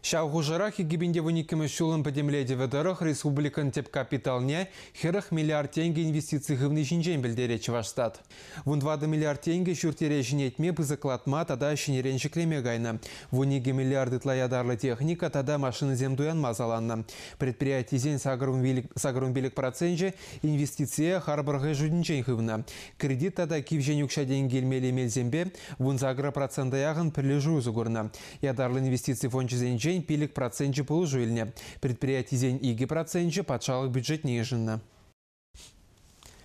Шауғужарах егебінде вуникімі шулын подемледе вадырық республикан теп капиталне херах миллиард тенге инвестиции ғывны жинжен білдере Чувашстат. Вун 20 миллиард тенге шүртере жинетме пызықлатма тада шинерен шекреме гайна. Вуниге миллиарды тлаядарлы техника тада машины земдуян мазаланна. Предприятие зен сагрун билік проценже инвестиция харбырғы жүдінчен ғывна. Кредит тада кивжен юкша деньги елмелі мелзембе вун загра процента яғын пірлежу зугурна. Ядарлы инвестиции фончы зенжен пилік процентче положу илне. Предприятие зен иги процентче патшалық бюджет нежінна.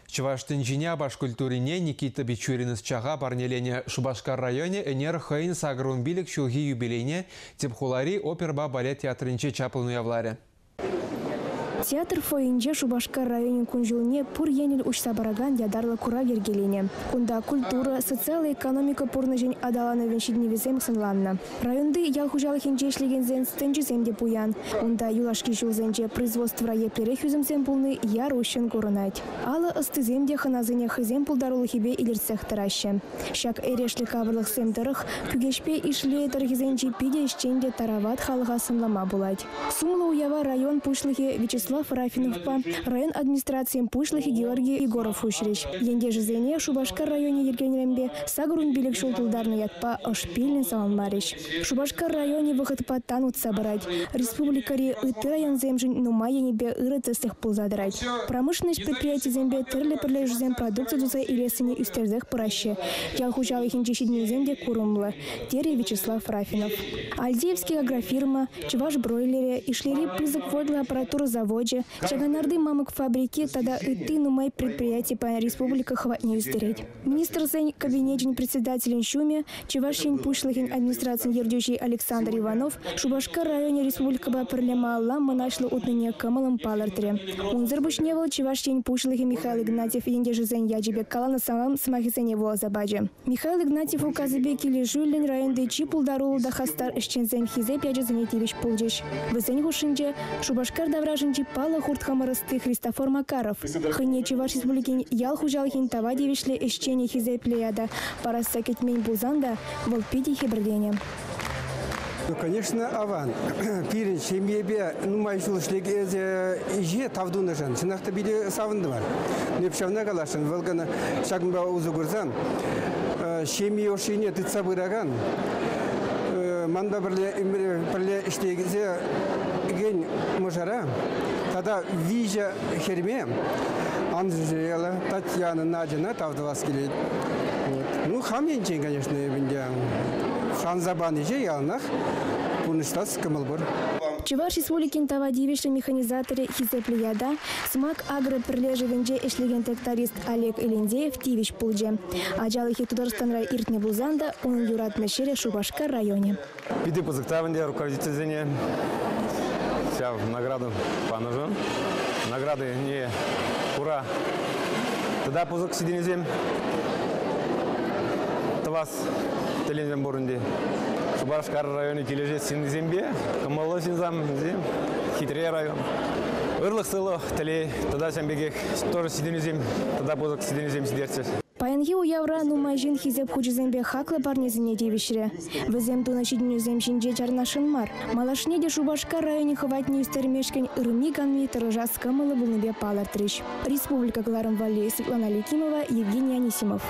Чуваштын жиня башкультурине Никита Бичурин из Чага парнелене Шубашкар районе энер хайын сагрун билік шулги юбилейне тепхулари оперба балет театрынче чаплыну явларе. Театр фойинже Шубашкар районе кунжулне пур енел учса бараган ядарлы кура вергелене. Кунда культура, социальная экономика пурнажень адаланы веншидневизем сынланна. Районды ялхужалых инже ишлеген зен стенджи земде пуян. Кунда юлашки жулзенже производство раеплерех юземсен пулны яр ущен курынать. Ала ысты земде ханазыне хызем пулдарулы хибе илерцех тараще. Шак эрешли кавырлых семдырых, күгешпе ишле тархизенчи пиде ишченде тарават халыға сынлама булать. Сумлы уява район пушлыхе Вячеслав Рафиновпа, район администрациям Пушлых и Георгий Егоров Ущерич. Енде жизене Шубашкар районе Ергенрембе сагрун билик шултулдарны ятпа ошпилен саланмарич. Шубашкар районе выходпа танут собрать. Республикари ыты район земжин нумай небе ырыцестых пулзадрать. Промышленность предприятий зембе тырли прилежзем продукты дуза и лесыне үстерзех праще. Ялхужалых инчищидни земде курумлы. Тери Вячеслав Рафинов. Альдеевский агрофирма, Чуваш бройлере, ишлери пызык водной аппаратуры завод. Чаганарды мамок фабрики тогда и нумай предприятия по республике хватне устереть. Министр зень кабинетин председателен Шуме, Чувашин Пушлыхин администрации ердющий Александр Иванов, Шубашкар районе республика Бапрлема Аллам нашло утныне камалом палартре. Унзербушневал Чувашин Пушлыхин Михаил Игнатьев енде жизнь яджибе калана самам смахисене во забаджи. Михаил Игнатьев указыбеки лежулин район дечи пулдарул да хастар ищензем хизе пяджи занятивич пулджиш. Вызень гушинже Шубашкар давражинчи пала хуртхамарысты Христофор Макаров. Хыне Чуваш республикин ялхужалхин тавадевишле ищене хизе плеяда. Параса кетмень бузанда волпиди хибрдене. Ну, конечно, аван. Пирин шемьебе, ну, мои шулышлеги же тавдуна жан. Сынахта биде савынды бар. Непшавна галашын, валгана шагмба узугурзан. Шемье ошине тыца быраган. Манда бірле іштегізе ген мұжара. Тада вижа херме. Анжела, Татьяна, Надина, тавдывас келет. Ну, хамьенчен, конечно, бінде. Шанзабаны же ялнах. Пуныштас кымыл бұр. Чуваш республикин тавадивишле механизаторы хизеплияда, смак агро прилежевенже ишлеген тракторист Олег Элендеев тивич пулже. Аджалыхи Тудорстанра иртне бузанда, он юрат мешере Шубашкар районе. Биды позыктаванде руководитель зене. Вся награду панажон. Награды не ура. Тогда позык сиденезем. Тавас телензем борунде. Шубашкар районе кележе синзембе, камалы синзам зем, хитрее район. Ырлық сылы теле, тогда сенбегек тоже сиденезем, тогда позык сиденезем сидерце. Паянги у явра нумайжин хизеп худжизембе хаклы парнезине девишре. Везем тунашиднюзем шинже чарнашынмар. Малашнеде Шубашкар районе хватне үстермешкен ырмиганми тырыжас камылы булныбе палартрыш. Республика Кларым Валли, Светлана Ликимова, Евгений Анисимов.